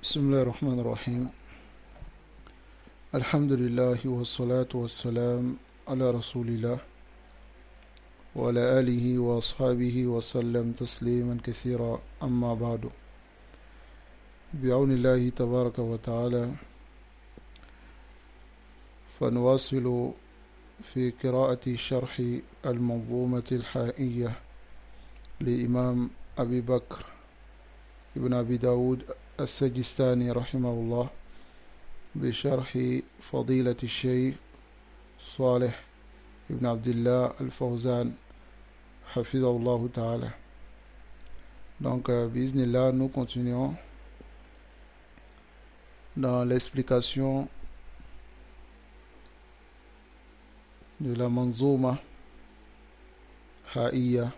بسم الله الرحمن الرحيم. الحمد لله والصلاة والسلام على رسول الله وعلى آله وأصحابه وسلم تسليما كثيرا. أما بعد، بعون الله تبارك وتعالى فنواصل في قراءة شرح المنظومة الحائية لإمام أبي بكر ابن أبي داود السجستاني رحمه الله بشرح فضيلة الشيخ صالح ابن عبد الله الفوزان حفظه الله تعالى. Donc, bismillah, nous continuons dans l'explication de la manzouma haïya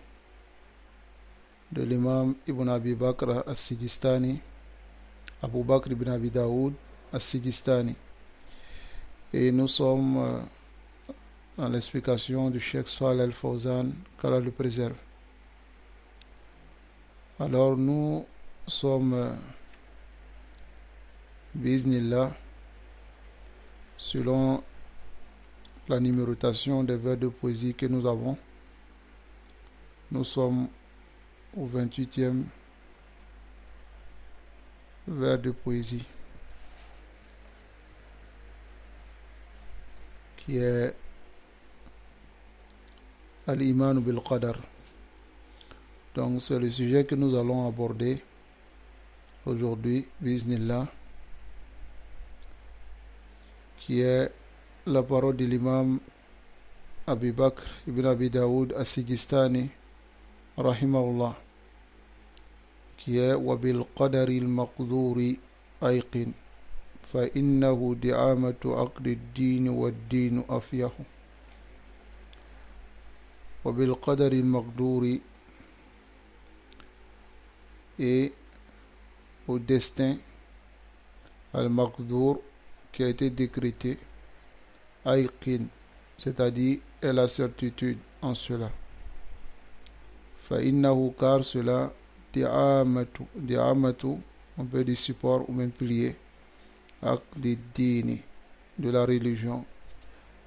de l'imam Ibn Abi Bakr al-Sijistani, Abu Bakr ibn Abi Daoud al-Sijistani. Et nous sommes dans l'explication du Cheikh Salih al-Fawzan, qu'Allah le préserve. Alors nous sommes, bi'Iznillah, selon la numérotation des vers de poésie que nous avons, nous sommes au 28e vers de poésie, qui est Al-Iman bil-Qadar. Donc c'est le sujet que nous allons aborder aujourd'hui, bi'Iznillah, qui est la parole de l'imam Abi Bakr ibn Abi Daoud al-Sijistani rahimahullah, qui est وَبِالْقَدَرِ الْمَقْدُورِ أَيْقِنْ فَإِنَّهُ دِعَامَةُ عَقْدِ الدِّينِ وَالدِّينُ أَفْيَهُ. وَبِالْقَدَرِ الْمَقْدُورِ, et au destin al-Maqdour qui a été décrété, Ayqin, c'est-à-dire est la certitude en cela. فَإِنَّهُ, car cela, di'amatu, on peut dire support ou même pilier, aqdi dini, de la religion,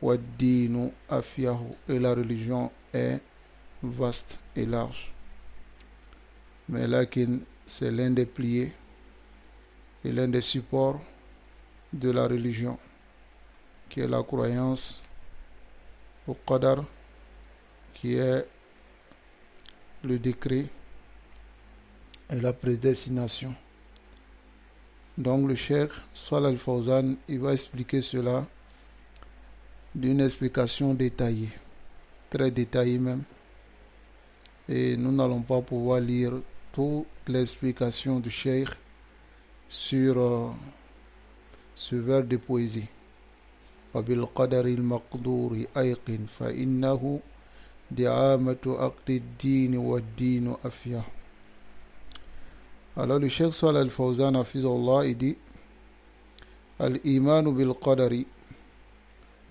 wa dinu afyahu, et la religion est vaste et large. Mais lakin, c'est l'un des piliers et l'un des supports de la religion, qui est la croyance au qadar, qui est le décret et la prédestination. Donc le Cheikh Salih al-Fawzan, il va expliquer cela d'une explication détaillée, très détaillée même, et nous n'allons pas pouvoir lire toute l'explication du Cheikh sur ce vers de poésie. وَبِالْقَدَرِ الْمَقْدُورِ أَيْقِنْ فَإِنَّهُ دِعَامَةُ عَقْدِ الدِّينِ وَالدِّينُ أَفْيَهُ. Alors le Cheikh Salih al-Fawzan hafizahullah, il dit Al-Imanu bil-Qadari,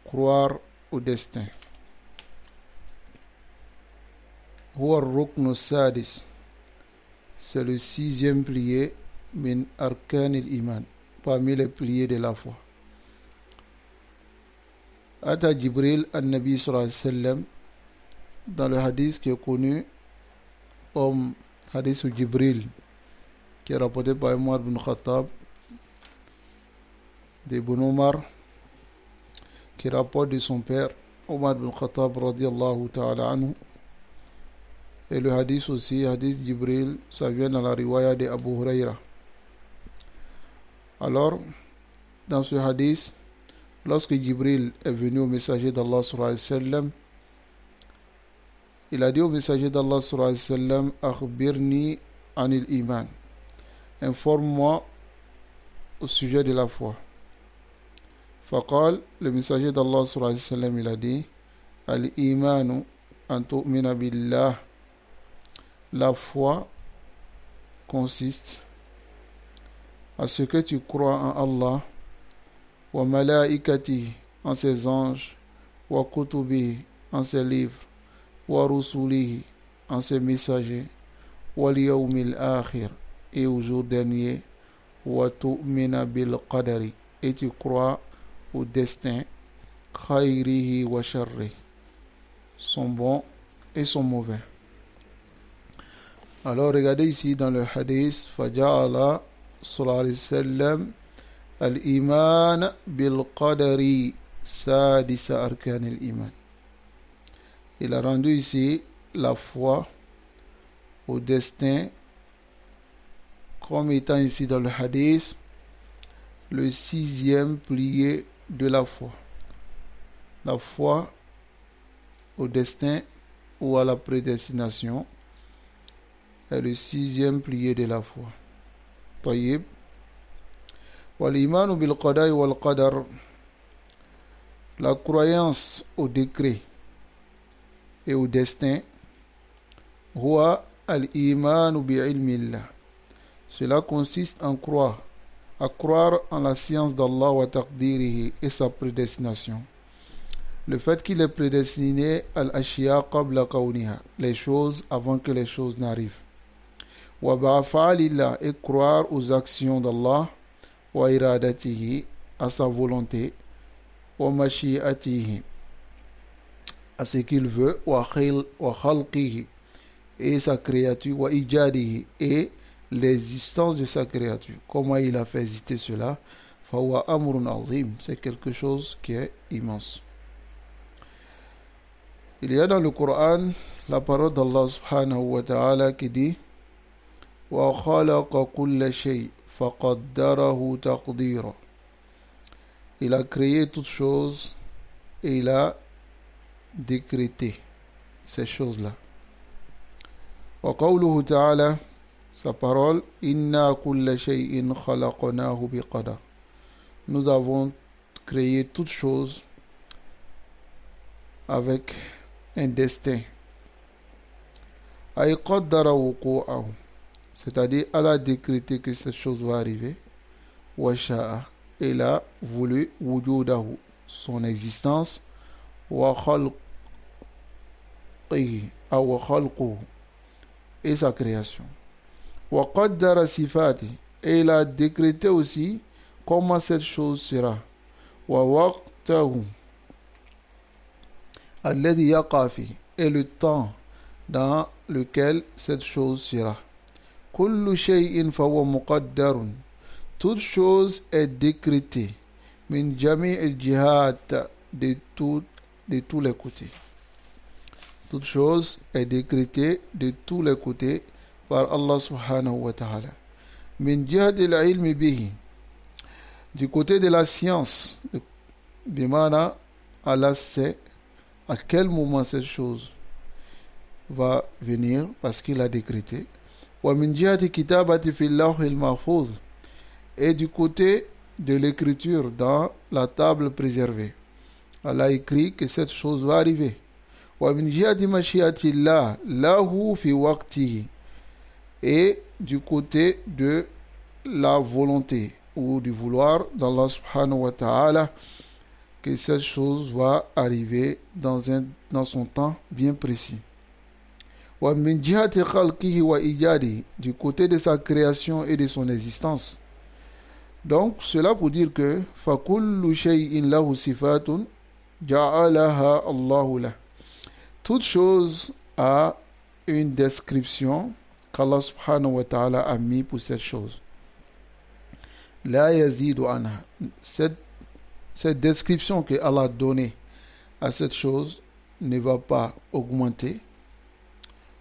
croire au destin. Huwa ar-ruknu sadis, c'est le 6e pilier min arkan al-iman, parmi les piliers de la foi. Ata Jibril an-Nabi sallallahu alayhi wa sallam, dans le hadith qui est connu comme hadith de Jibril, qui est rapporté par Omar ibn Khattab, d'Ibn Omar, qui rapporte de son père, Omar ibn Khattab radiyallahu ta'ala anhu. Et le hadith aussi, hadith Jibril, ça vient dans la riwaya de Abu Huraira. Alors, dans ce hadith, lorsque Jibril est venu au messager d'Allah sallallahu alayhi wa sallam, il a dit au messager d'Allah sallallahu alayhi wa sallam, Akhbirni anil iman, informe-moi au sujet de la foi. Faqal, le messager d'Allah sallallahu alayhi wa sallam, il a dit, Al-imanu an tu'mina billah, la foi consiste à ce que tu crois en Allah, wa malaikati, en ses anges, wa kutubi, en ses livres, wa rusulihi, en ses messagers, wal yawmil akhir, et au jour dernier, wa tu'mina bil qadari, et tu crois au destin, khayrihi wa sharri, son bon et son mauvais. Alors regardez ici dans le hadith, faja'ala sallallahu alayhi wa sallam al-iman bil qadari sadisa arkan al-iman. Il a rendu ici la foi au destin comme étant ici dans le hadith le 6e pilier de la foi. La foi au destin ou à la prédestination est le 6e pilier de la foi. Tayyib. Wal-imanu bil qada'i wal qadar, la croyance au décret et au destin, huwa al-imanu bi ilmillah. Cela consiste à croire en la science d'Allah wa taqdirihi et sa prédestination. Le fait qu'il est prédestiné al-ashya qabla kawniha, les choses avant que les choses n'arrivent. Wa ba'afa'alillah, et croire aux actions d'Allah, wa iradatihi, à sa volonté, wa mashi'atihi, à ce qu'il veut, wa khalqihi, et sa créature, wa ijadihi, et l'existence de sa créature. Comment il a fait exister cela? Fawa amrun azim, c'est quelque chose qui est immense. Il y a dans le Coran la parole d'Allah subhanahu wa ta'ala qui dit wa khalaqa kulla shay faqaddarahu taqdira. Il a créé toutes choses et il a décrété ces choses-là. Wa qawluhu ta'ala, sa parole, inna kulla shay'in khalaqnahu biqadar. Nous avons créé toutes choses avec un destin. Ay qaddara wuqu'ahu, c'est-à-dire elle a décrété que cette chose va arriver. Wa sha'a, elle a voulu wujudahu, son existence. Wa khalqihi, wa khalquhu, et sa création. Wa qaddara sifati, et il a décrété aussi comment cette chose sera. Wa waqtahu alladhi yaqa fi, et le temps dans lequel cette chose sera. Kullu shay'in fahuwa muqaddarun, toute chose est décrétée. Min jami'il jihad, de tous les côtés. Toute chose est décrétée de tous les côtés par Allah subhanahu wa ta'ala. Min jihadil ilmi bihi, du côté de la science, bimana Allah sait à quel moment cette chose va venir parce qu'il a décrété. Wa min jihati kitabati fil lawhil mahfuz, et du côté de l'écriture dans la table préservée. Allah a écrit que cette chose va arriver. Wa min jihati mashiatillah lahu fi waqtihi, et du côté de la volonté ou du vouloir d'Allah subhanahu wa ta'ala que cette chose va arriver dans son temps bien précis. Wa min jihati khalqihi wa ijadihi, du côté de sa création et de son existence. Donc cela pour dire que fa kullu shay'in lahu sifatun ja'alaha Allahu lah, toute chose a une description qu'Allah subhanahu wa ta'ala a mis pour cette chose. La yazidu anha, cette description que Allah a donnée à cette chose ne va pas augmenter.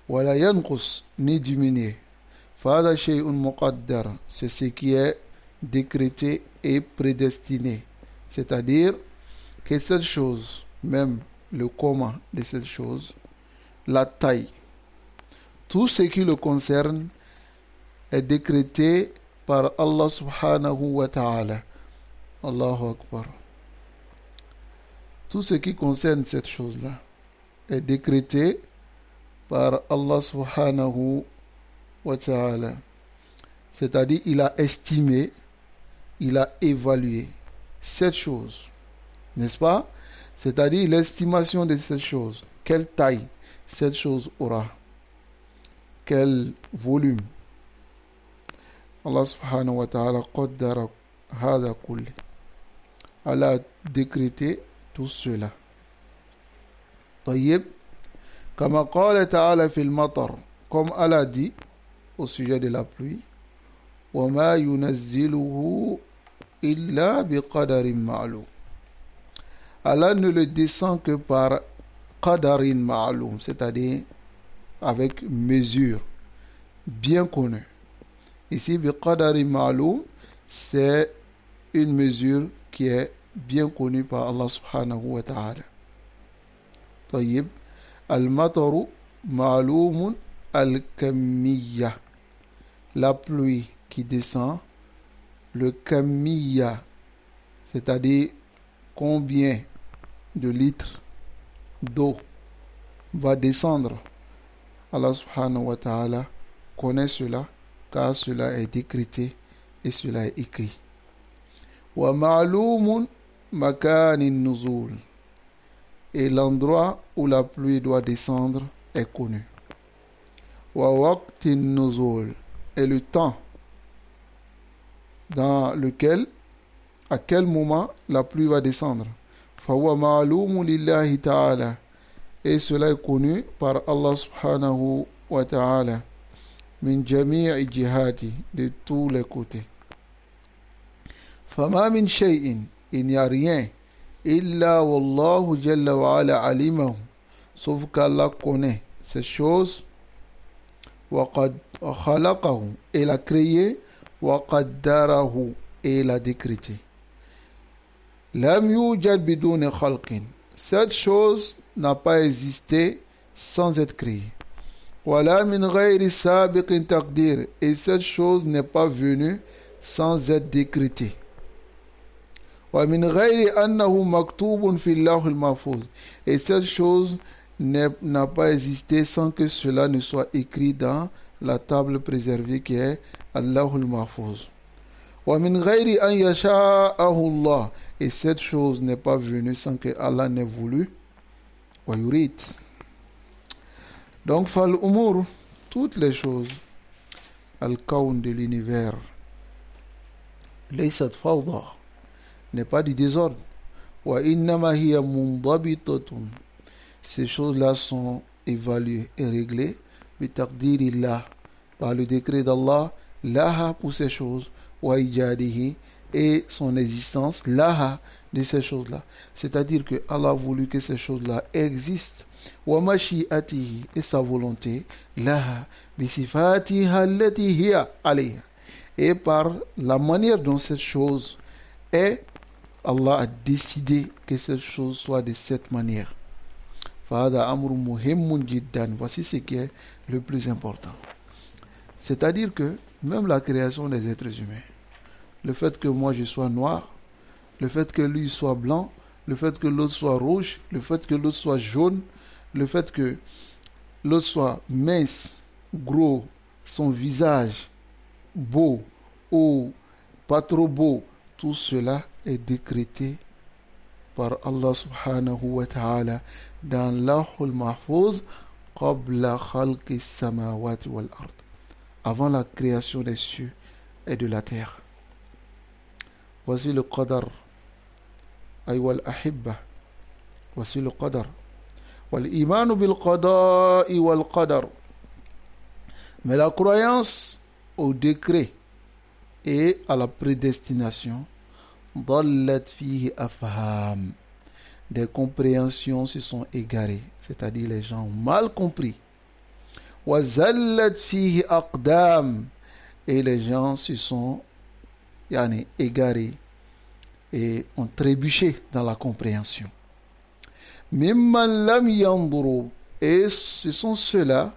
Wala yanqus, ni diminuer. Fahada shay'un muqaddar, c'est ce qui est décrété et prédestiné. C'est-à-dire que cette chose, même le comment de cette chose, la taille, tout ce qui le concerne est décrété par Allah subhanahu wa ta'ala. Allahu Akbar. Tout ce qui concerne cette chose-là est décrété par Allah subhanahu wa ta'ala. C'est-à-dire, il a estimé, il a évalué cette chose. N'est-ce pas? C'est-à-dire l'estimation de cette chose. Quelle taille cette chose aura? Quel volume? Allah subhanahu wa ta'ala qaddara hada kulli. Allah a décrété tout cela. طيب كما قال تعالى في المطر, comme Allah dit au sujet de la pluie, وما ينزله إلا بقدر معلوم. Allah ne le descend que par qadarin ma'loum, c'est-à-dire avec mesure bien connue. Ici, biqadarin ma'loum, c'est une mesure qui est bien connue par Allah subhanahu wa ta'ala. طيب المطر معلوم الكمية, la pluie qui descend, le kamiyya, c'est-à-dire combien de litres d'eau va descendre. Allah subhanahu wa ta'ala connaît cela car cela est décrété et cela est écrit. Wa ma'lumun makanin nuzul, et l'endroit où la pluie doit descendre est connu. Wa waqtin nuzul, et le temps dans lequel, à quel moment la pluie va descendre. Fahuwa ma'lumun lillahi ta'ala, et cela est connu par Allah subhanahu wa ta'ala, min jami'i jihati, de tous les côtés. Fama min shay'in, il n'y a rien, illa wallahu jalla wa ala alimahu, sauf qu'Allah connaît ces choses, wa qad khalaqahu, et l'a créé, wa qaddarahu, et l'a décrété. Lam yujad biduni khalqin, cette chose n'a pas existé sans être créée. Wala min ghayri sabiqin taqdir, et cette chose n'est pas venue sans être décrétée. Wa min ghayri annahu maktubun fil lawhil mahfuz, et cette chose n'a pas existé sans que cela ne soit écrit dans la table préservée qui est Allahul Mahfuz. Wa min ghayri an yasha'ahu Allah, et cette chose n'est pas venue sans que Allah n'ait voulu. Wa yurid. Donc fal umur, toutes les choses, al kawn de l'univers, laysat fawda, n'est pas du désordre. Wa innama hiya mundabitatun, ces choses-là sont évaluées et réglées bitaqdirillah, par le décret d'Allah, laha, pour ces choses, wa ijadihi, et son existence, laha, de ces choses-là. C'est-à-dire que Allah a voulu que ces choses-là existent, wa mashi'atihi, et sa volonté, laha, bisifatiha allati hiya alayha, et par la manière dont cette chose est, Allah a décidé que cette chose soit de cette manière. Fahada amrun muhimmun jiddan, voici ce qui est le plus important. C'est-à-dire que même la création des êtres humains, le fait que moi je sois noir, le fait que lui soit blanc, le fait que l'autre soit rouge, le fait que l'autre soit jaune, le fait que l'autre soit mince, gros, son visage beau ou pas trop beau, tout cela est décrété par Allah subhanahu wa ta'ala dans l'Lawhul Mahfuz qabla khalqi samawati wal ard, avant la création des cieux et de la terre. Voici le qadar, ayyuhal ahibba, voici le qadar. Wal imanu bil qada'i wal qadar, mais la croyance au décret et à la prédestination, dallat fihi afham, des compréhensions se sont égarées, c'est-à-dire les gens ont mal compris. Wa zallat fihi aqdam, et les gens se sont égarés et ont trébuché dans la compréhension. Mimman lam yanduru, et ce sont ceux-là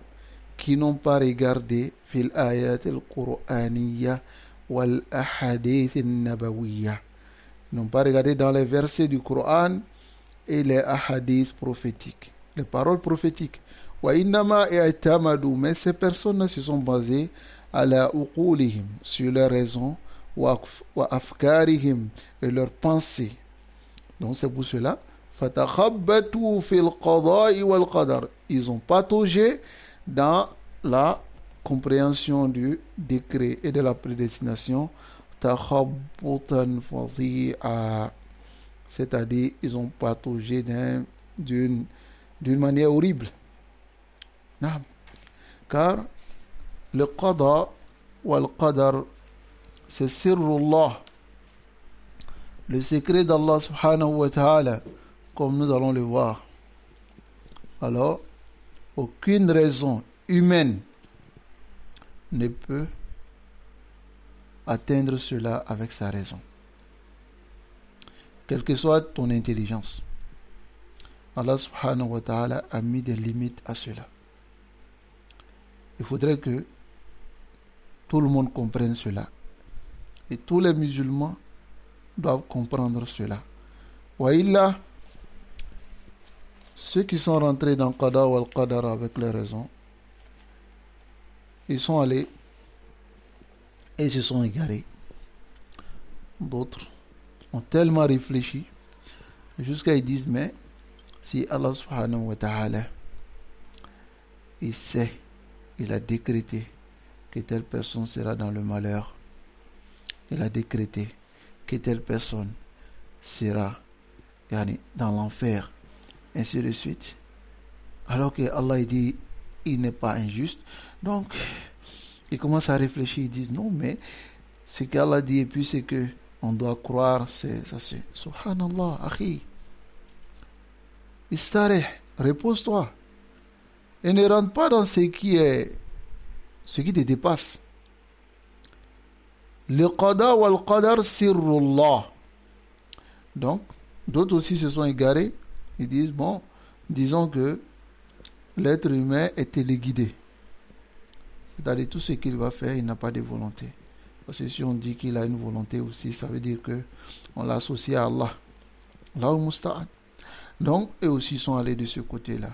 qui n'ont pas regardé fil ayat al-Qur'aniyya wal ahadith al-nabawiyya, n'ont pas regardé dans les versets du Coran et les ahadiths prophétiques, les paroles prophétiques. Wa innama i'tamadu, mais ces personnes se sont basées ala uqulihim, sur leurs raisons, wa afkarihim, et leurs pensées. Donc c'est pour cela, fatakhabbatu fil qada'i wal qadar, ils ont pataugé dans la compréhension du décret et de la prédestination, takhabbutan fadhi'a, c'est-à-dire ils ont pataugé d'une manière horrible. Non. Car le qada wal qadar, c'est sirrullah, le secret d'Allah subhanahu wa ta'ala, comme nous allons le voir. Alors, aucune raison humaine ne peut atteindre cela avec sa raison. Quelle que soit ton intelligence, Allah subhanahu wa ta'ala a mis des limites à cela. Il faudrait que tout le monde comprenne cela. Et tous les musulmans doivent comprendre cela. Wa illa, ceux qui sont rentrés dans Qada wal Qadar avec les raisons, ils sont allés et se sont égarés. D'autres ont tellement réfléchi jusqu'à ils disent, mais si Allah subhanahu wa ta'ala, il sait, il a décrété que telle personne sera dans le malheur, il a décrété que telle personne sera dans l'enfer, ainsi de suite. Alors que Allah dit, il n'est pas injuste. Donc, ils commencent à réfléchir, ils disent, non, mais ce qu'Allah dit, et puis c'est que on doit croire, c'est Subhanallah, akhi. Istareh, repose-toi. Et ne rentre pas dans ce qui te dépasse. Le qada wal qadar sirrullah. Donc, d'autres aussi se sont égarés. Ils disent, bon, disons que l'être humain est téléguidé. C'est-à-dire tout ce qu'il va faire, il n'a pas de volonté. Parce que si on dit qu'il a une volonté aussi, ça veut dire que on l'associe à Allah. Allahul Musta'an. Donc, eux aussi sont allés de ce côté-là.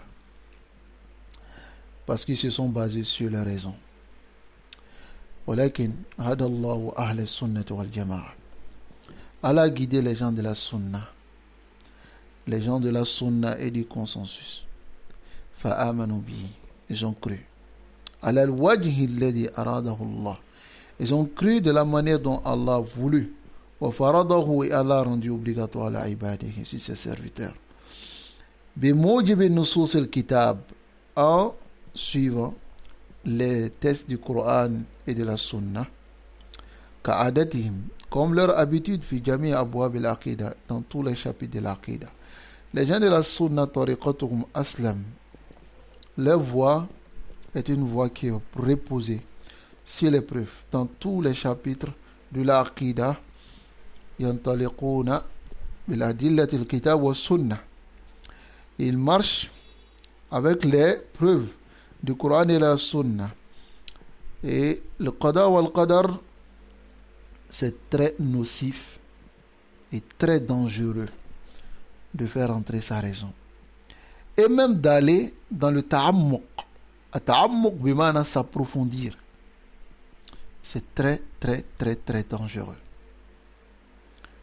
Parce qu'ils se sont basés sur les raisons. ولكن هدى الله أهل السنة والجماعة. Allah a guidé les gens de la sunna. Les gens de la sunna et du consensus. فآمنوا به. Ils ont cru. على الوجه الذي أراده الله. Ils ont cru de la manière dont Allah a voulu. وفرضه, et Allah a rendu obligatoire à ibadihi, si ses serviteurs. بموجب نصوص الكتاب, en suivant les textes du Coran et de la Sunna, كعادتهم, comme leur habitude, في جميع أبواب العقيدة, dans tous les chapitres de l'Aqida. Les gens de la Sunna, طريقتهم أسلم, leur voie est une voie qui est reposée sur les preuves. Dans tous les chapitres de l'Aqida, ينطلقون بالأدلة الكتاب والسنة. Ils marchent avec les preuves du Coran et la Sunna. Et le Qada wal Qadar, c'est très nocif et très dangereux de faire entrer sa raison. Et même d'aller dans le ta'ammuq. Ta'ammuq bimana s'approfondir. C'est très très très très dangereux.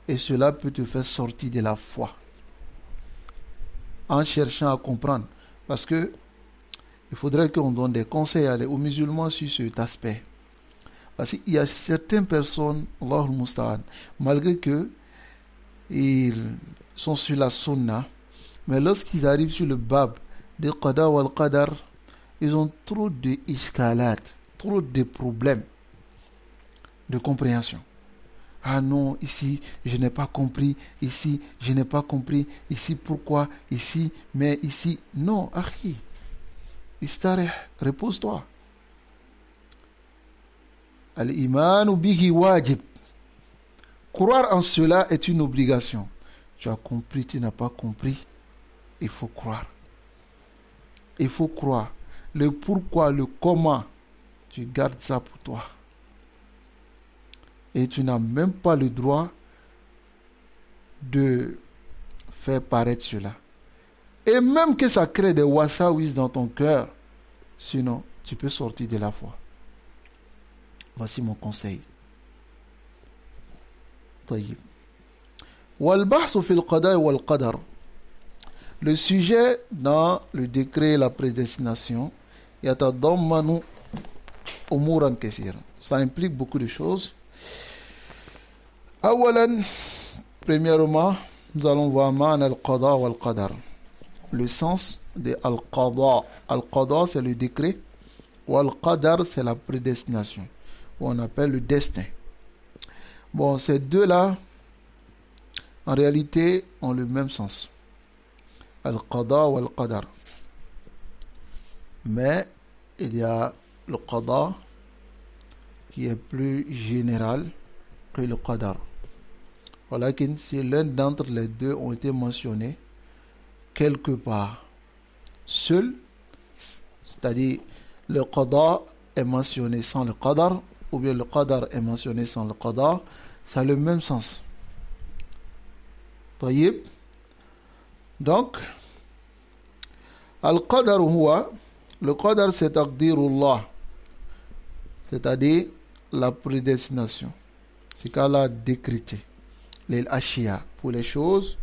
Et cela peut te faire sortir de la foi en cherchant à comprendre. Parce que il faudrait qu'on donne des conseils aux musulmans sur cet aspect. Parce qu'il y a certaines personnes, Allahul Musta'an, malgré que ils sont sur la sunna, mais lorsqu'ils arrivent sur le bab de Qada wal Qadar, ils ont trop de ishkalat, trop de problèmes de compréhension. Ah non, ici, je n'ai pas compris. Ici, je n'ai pas compris. Ici, pourquoi? Ici, mais ici. Non, akhi. Istareh, repose-toi. Al-imanu bihi wajib. Croire en cela est une obligation. Tu as compris, tu n'as pas compris. Il faut croire. Il faut croire. Le pourquoi, le comment, tu gardes ça pour toi. Et tu n'as même pas le droit de faire paraître cela. Et même que ça crée des wasawis dans ton cœur, sinon tu peux sortir de la foi. Voici mon conseil. والبحث في القضاء والقدر. Le sujet dans le décret et la prédestination, يتضمن umuran kathira. Ça implique beaucoup de choses. Awalan, premièrement, nous allons voir ma'na al-qada wa al-qadar. Le sens de al-qada. Al-qada, c'est le décret. Wa al-qadar, c'est la prédestination. On appelle le destin. Bon, ces deux-là, en réalité, ont le même sens. Al-qada wa al-qadar. Mais il y a le qada qui est plus général que le qadar. Voilà que si l'un d'entre les deux ont été mentionnés quelque part seul, c'est-à-dire le qada est mentionné sans le qadar, ou bien le qadar est mentionné sans le qadar, ça a le même sens. طيب. Donc, al-qadar huwa, le qadar c'est taqdirullah, c'est-à-dire la prédestination. C'est qu'Allah a décrété les ashia pour les choses,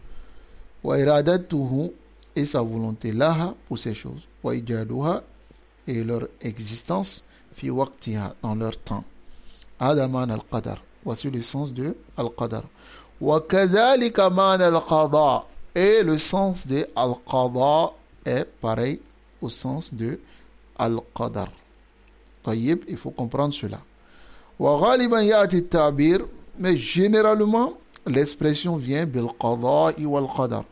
wa iradatuhu et sa volonté laha pour ces choses, wa ijaduha et leur existence, fi waqtiha dans leur temps. Adaman al-qadar. Voici le sens de al-qadar. Wa kadhalika man al-qada. Et le sens de al-qada est pareil au sens de al-qadar. Tayyib, il faut comprendre cela. Wa ghaliban ya'ti at-ta'bir, mais généralement l'expression vient bil qada wal qadar.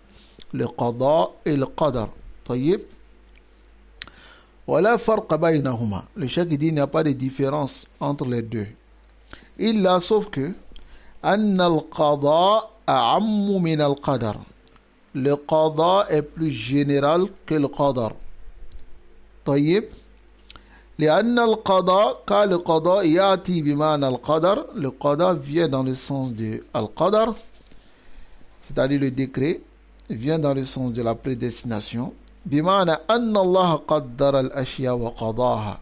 Le qada et le qadar. Tayyib. Wala farqa baynahuma. Le cheikh dit qu'il n'y a pas de différence entre les deux. Illa sauf que anna al-qada a'ammu min al-qadar. Le qada est plus général que le qadar. طيب. لأن القضاء car le qada يأتي بمعنى القدر. Le qada vient dans le sens de al-qadar, c'est-à-dire le décret vient dans le sens de la prédestination. بمعنى أن الله قدر الأشياء وقضاها.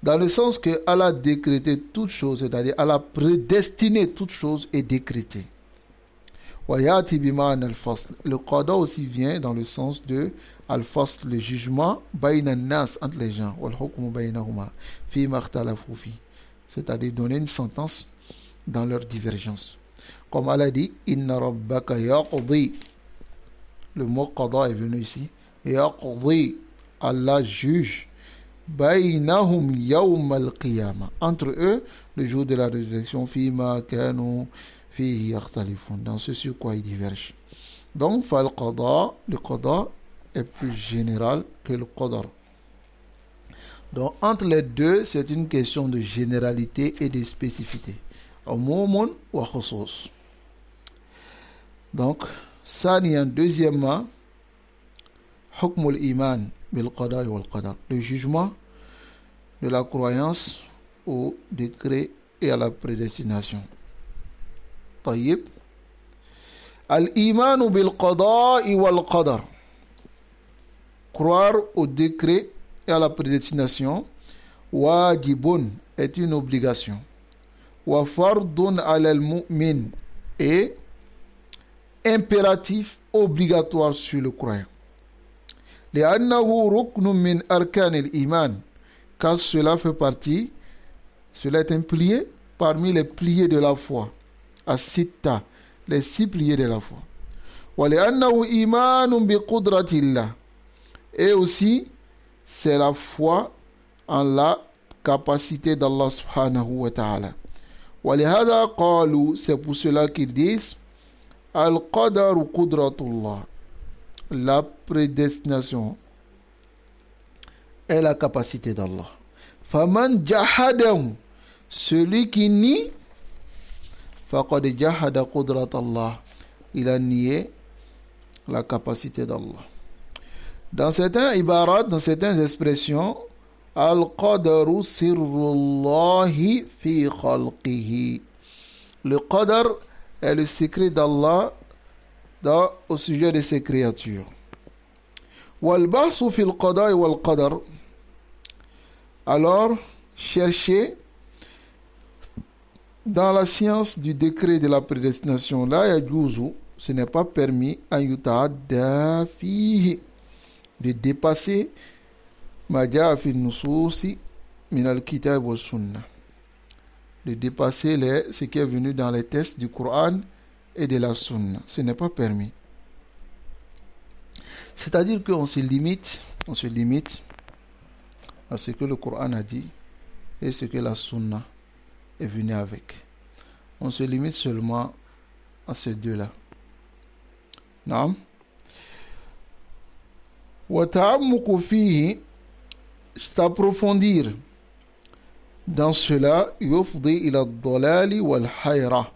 Dans le sens que Allah a décrété toute chose, c'est-à-dire Allah a prédestiné toute chose et décrété. ويأتي بمعنى الفصل. Le qada aussi vient dans le sens de al-fasl, le jugement بين الناس entre les gens, والحكم بينهما فيما اختلفوا فيه, c'est-à-dire donner une sentence dans leur divergence. Comme Allah dit inna rabbaka yaqdi. Le mot qada est venu ici. Yaqdi, Allah juge baynahum yawm al-qiyamah, entre eux le jour de la résurrection, fima kanu fihi yakhtalifun, dans ce sur quoi ils divergent. Donc le qada est plus général que le qadar. Donc entre les deux, c'est une question de généralité et de spécificité. Umumun wa khusus. Donc ثانيا, deuxièmement, حكم الإيمان بالقضاء والقدر, le jugement de la croyance au décret et à la prédestination. طيب. الإيمان بالقضاء والقدر, croire au décret et à la prédestination, wajibun est une obligation, wa fardun ala al-mu'min et impératif obligatoire sur le croyant. لأنه ركن من أركان الإيمان, car cela fait partie, cela est un pilier parmi les piliers de la foi. As-sitta, les 6 piliers de la foi. وَلِأَنَّهُ إِيمَانٌ بِقُدْرَةِ اللَّهِ, et aussi c'est la foi en la capacité d'Allah subhanahu wa ta'ala. وَلِهَذَا قَالُوا, c'est pour cela qu'ils disent Al-Qadaru Qudratullah, la prédestination est la capacité d'Allah. Faman jahadahu, celui qui nie, faqad jahada Qudratallah, il a nié la capacité d'Allah. Dans certains ibarat, dans certaines expressions, Al-Qadaru sirrullahi fi khalqihi. Le Qadar est le secret d'Allah au sujet de ses créatures. Wal-bahsu fil qada'i wal qadar. Alors, cherchez dans la science du décret de la prédestination, la yajuzu, ce n'est pas permis an yuta'adda fihi, de dépasser ma ja'a fi nususi, min al-kitab wa sunnah. De dépasser ce qui est venu dans les textes du Coran et de la sunna. Ce n'est pas permis. C'est-à-dire qu'on se limite à ce que le Coran a dit et ce que la sunna est venue avec. On se limite seulement à ces deux-là. Non? Wa ta'ammuqu fihi, s'approfondir dans cela, yufdi ila ad-dalali wal hayra,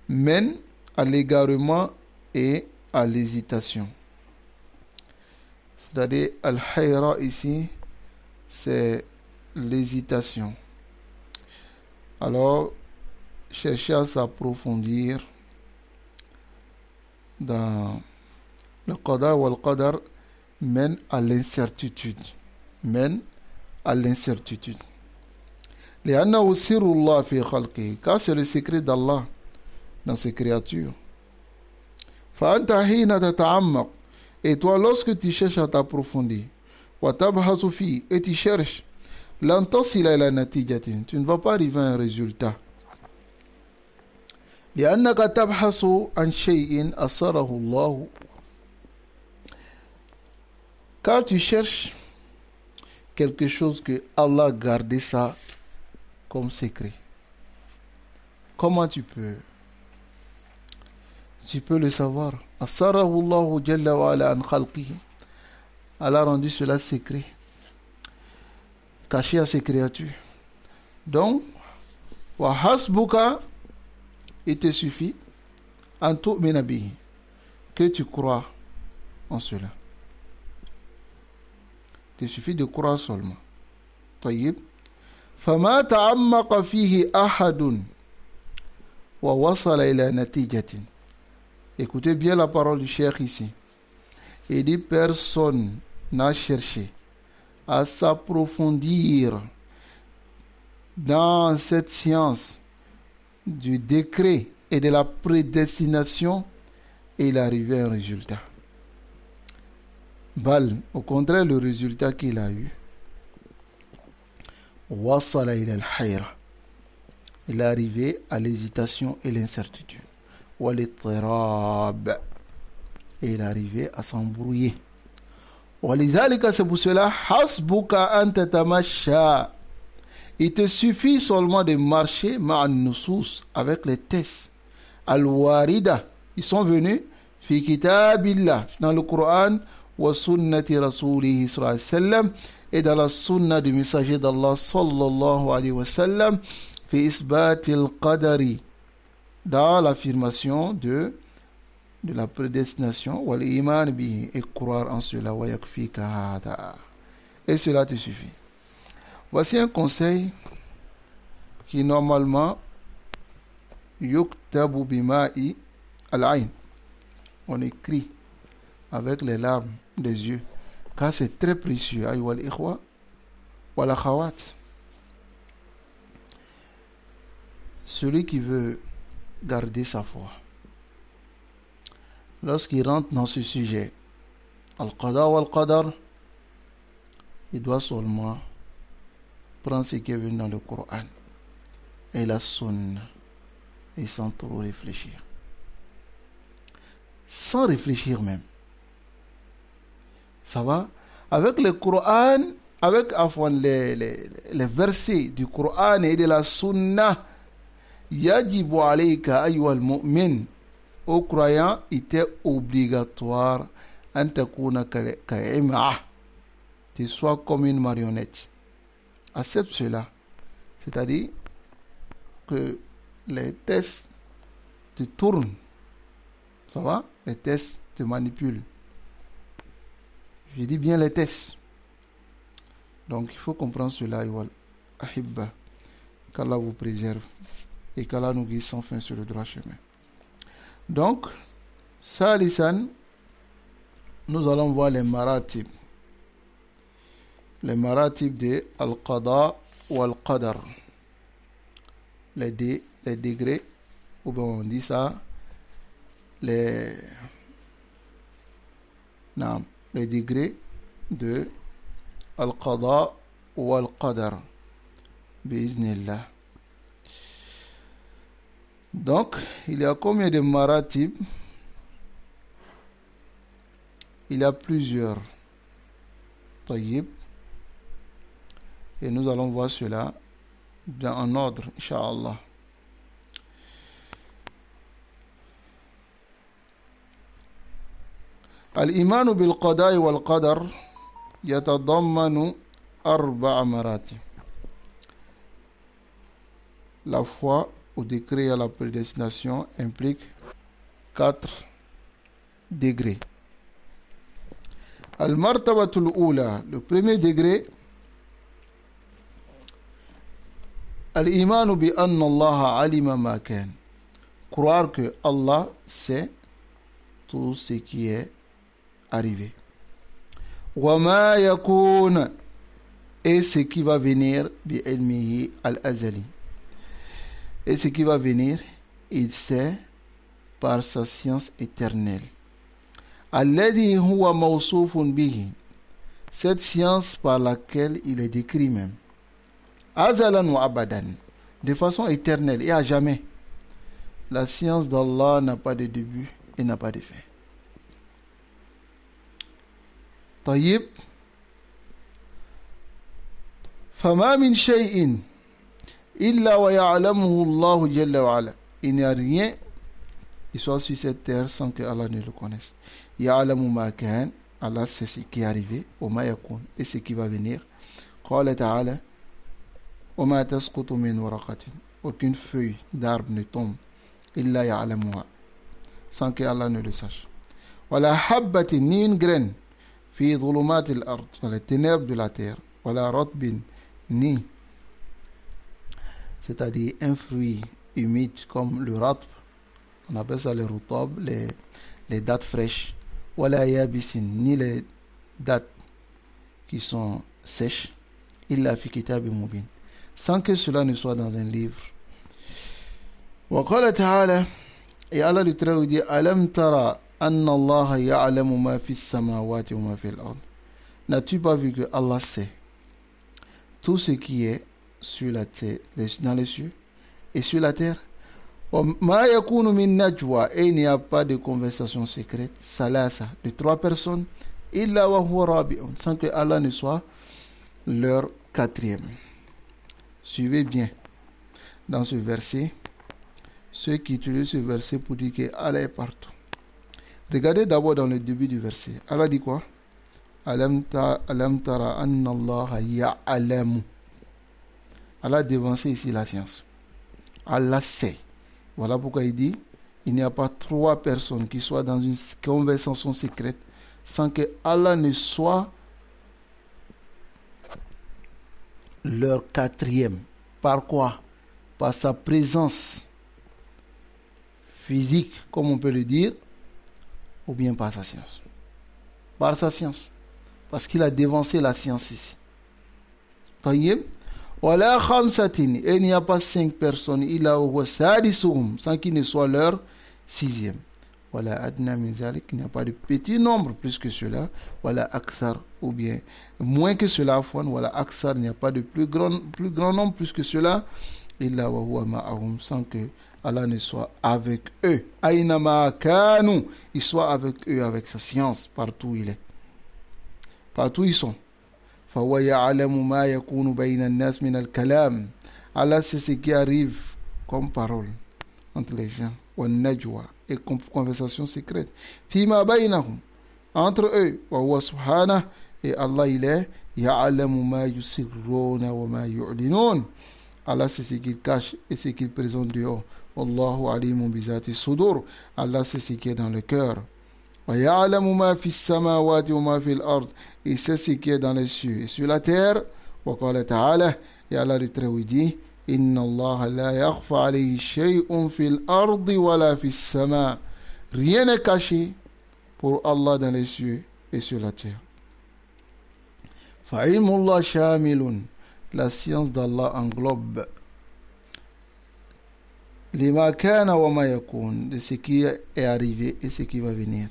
mène à l'égarement et à l'hésitation. C'est-à-dire, al-hayra ici, c'est l'hésitation. Alors, chercher à s'approfondir dans le qada wal qadar mène à l'incertitude. لأنه سر الله في خلقه, car c'est le secret d'Allah dans ses créatures. فأنت حين تتعمق, et toi lorsque tu cherches à t'approfondir, وتبحث فيه, et tu cherches, لن تصل إلى نتيجة, tu ne vas pas arriver à un résultat. لأنك تبحث عن شيء أسره الله, car tu cherches quelque chose que Allah a gardé ça comme secret. Comment tu peux le savoir? Asarahu Allahu Jalla wa ala an khalqihi. Allah a rendu cela secret, caché à ses créatures. Donc, wa hasbuka, il te suffit an tu'mina bihi, que tu crois en cela. Il te suffit de croire seulement. طيب. فما تعمق فيه أحد ووصل إلى نتيجة. Écoutez bien la parole du cheikh ici. Il dit personne n'a cherché à s'approfondir dans cette science du décret et de la prédestination et il est arrivé à un résultat. Bal, au contraire, le résultat qu'il a eu, wasala ila al-hayra, il est arrivé à l'hésitation et l'incertitude. Wal-ittirab, et il est arrivé à s'embrouiller. Walidhalika, c'est pour cela, hasbuka an tatamasha, il te suffit seulement de marcher ma'an nusus, avec les textes al-warida, ils sont venus fi kitabillah, dans le Coran, wa sunnati rasulihi sallallahu alayhi wa sallam, et dans la sunna du messager d'Allah sallallahu alayhi wa sallam, fi isbatil qadari, dans l'affirmation de la prédestination, wal iman bihi, et croire en cela, wa yakfika hada, et cela te suffit. Voici un conseil qui normalement yuktabu bima'i al-ayn, on écrit avec les larmes des yeux, car c'est très précieux. Ayyuha al-ikhwa wal akhawat, celui qui veut garder sa foi, lorsqu'il rentre dans ce sujet, al-qada wal-qadar, il doit seulement prendre ce qui est venu dans le Coran et la sunna, et sans trop réfléchir. Sans réfléchir même. Ça va? Avec le Coran, avec les versets du Coran et de la sunna, yajibu alayka ayyuhal mu'min, au croyant, il était obligatoire an takuna ka'im'a, tu sois comme une marionnette. Accepte cela. C'est-à-dire que les tests te tournent. Ça va? Les tests te manipulent. Je dis bien les tests. Donc il faut comprendre cela. Ahibba. Qu'Allah vous préserve et qu'Allah nous guide sans fin sur le droit chemin. Donc, Salisan, nous allons voir les maratib. Les maratib de Al-Qada ou Al-Qadar. Les degrés, ou bien on dit ça, les degrés de Al-Qada ou Al-Qadar. Biiznillah. Donc, il y a combien de maratib? Il y a plusieurs. Tayyib. Et nous allons voir cela en ordre, Inch'Allah. الإيمان بالقضاء والقدر يتضمن 4 مراتب. La foi au décret et à la prédestination implique 4 degrés. Al-martabatul ula, le premier degré, al-imanu bi anna Allah alima ma kan. Croire que Allah sait tout ce qui est arrivé. Wa ma yakun, et ce qui va venir bi ilmihi al-azali. Et ce qui va venir, il sait par sa science éternelle. Alladhi huwa mawsoufun bihi, cette science par laquelle il est décrit même. Azalan wa abadan, de façon éternelle et à jamais. La science d'Allah n'a pas de début et n'a pas de fin. Tayyib. Fama min shay'in illa wa ya'lamuhu Allah jalla wa ala. Il n'y a rien qui soit sur cette terre sans que Allah ne le connaisse. Ya'lamu ma kan, Allah sait ce qui est arrivé, wa ma yakun, et ce qui va venir. Qala ta'ala, wa ma tasqutu min waraqatin, aucune feuille d'arbre ne tombe, illa ya'lamuha, sans que Allah ne le sache. Wala habbatin, ni une graine, fi dhulumatil ard, dans les ténèbres de la terre, wala ratbin, ni, c'est-à-dire un fruit humide comme le ratb, on appelle ça les rutab, les dattes fraîches, wala yabisin, ni les dattes qui sont sèches, illa fi kitabin mubin, sans que cela ne soit dans un livre. Wa qala ta'ala, et Allah le Très-Haut dit, alam tara anna Allah ya'lamu ma fi samawati wa ma fi al-ard. N'as-tu pas vu que Allah sait tout ce qui est sur la terre, dans les cieux et sur la terre? Ma yakunu min najwa, et il n'y a pas de conversation secrète, salasa, de 3 personnes, illa wa huwa rabi'un, sans que Allah ne soit leur 4e. Suivez bien dans ce verset ceux qui utilisent ce verset pour dire que Allah est partout. Regardez d'abord dans le début du verset. Allah dit quoi? Alam tara anna Allah ya'lamu. Allah a devancé ici la science. Allah sait. Voilà pourquoi il dit, il n'y a pas 3 personnes qui soient dans une conversation secrète sans que Allah ne soit leur 4e. Par quoi? Par sa présence physique, comme on peut le dire, ou bien par sa science. Par sa science. Parce qu'il a devancé la science ici. Tayyib. Wala khamsatin, et il n'y a pas 5 personnes, illa huwa sadisuhum, sans qu'il ne soit leur 6e. Wala adna min zalik, il n'y a pas de petit nombre plus que cela. Wala aksar, ou bien moins que cela. Wala aksar, il n'y a pas de plus grand nombre plus que cela. Illa wa huwa ma'ahum, sans que Allah ne soit avec eux. Aynama kanu, il soit avec eux, avec sa science, partout il est. Partout ils sont. فهو يعلم ما يكون بين الناس من الكلام. Allah sait ce qui arrive comme parole entre les gens. والنجوى, et conversation secrète. فيما بينهم, entre eux. وهو سبحانه, et Allah il est. يعلم ما يسرون وما يعلنون. Allah sait ce qu'il cache et ce qu'il présente dehors. والله عليم بذات الصدور. Allah sait ce qui est dans le cœur. وَيَعْلَمُ مَا فِي السَّمَاوَاتِ وَمَا فِي الْأَرْضِ, il sait ce qui est dans les cieux et sur la terre. وَقَالَ تَعَالَى, et Allah le Très-Haut dit, إِنَّ اللَّهَ لَا يَخْفَى عَلَيْهِ شَيْءٌ فِي الْأَرْضِ وَلَا فِي السَّمَاءِ. Rien n'est caché pour Allah dans les cieux et sur la terre. فَعِلْمُ اللَّهِ شَامِلٌ, la science d'Allah englobe لِمَا كَانَ وَمَا يَكُونَ, de ce qui est arrivé et ce qui va venir.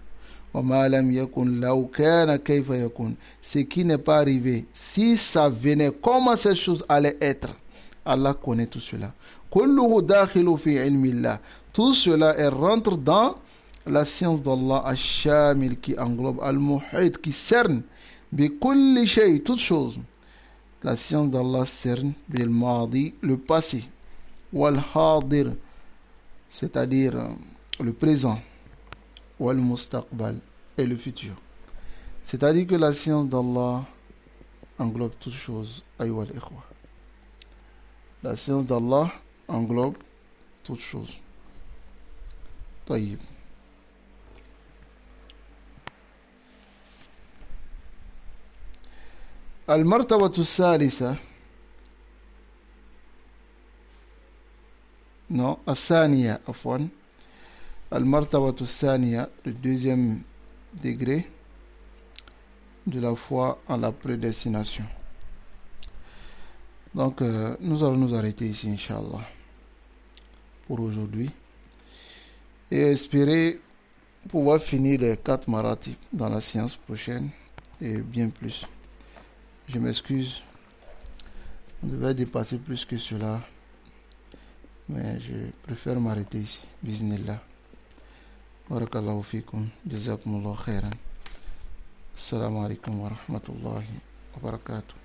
وَمَا لَمْ يَكُنْ لَوْ كَانَ كَيْفَ يَكُنْ, ce qui n'est pas arrivé, si ça venait, comment cette chose allait être. Allah connaît tout cela. كله داخل في علم الله. Tout cela rentre dans la science d'Allah al-Shamil qui englobe al-Muhit qui cerne بكل شيء toute chose. La science d'Allah cerne bil-Madi le passé wal-Hadir c'est-à-dire le présent wal-Mustaqbal et le futur. C'est-à-dire que la science d'Allah englobe toutes choses. Ayyuha al-ikhwa. La science d'Allah englobe toutes choses. طيب. المرتبة الثالثة non الثانية عفوا المرتبة الثانية le deuxième degré de la foi en la prédestination. Donc nous allons nous arrêter ici Inch'Allah pour aujourd'hui et espérer pouvoir finir les 4 maratib dans la séance prochaine et bien plus. Je m'excuse, on devait dépasser plus que cela, mais je préfère m'arrêter ici. Bismillah. Barakallahu fikum, jazakumullahu khairan. Assalamu alaikum wa rahmatullahi wa barakatuh.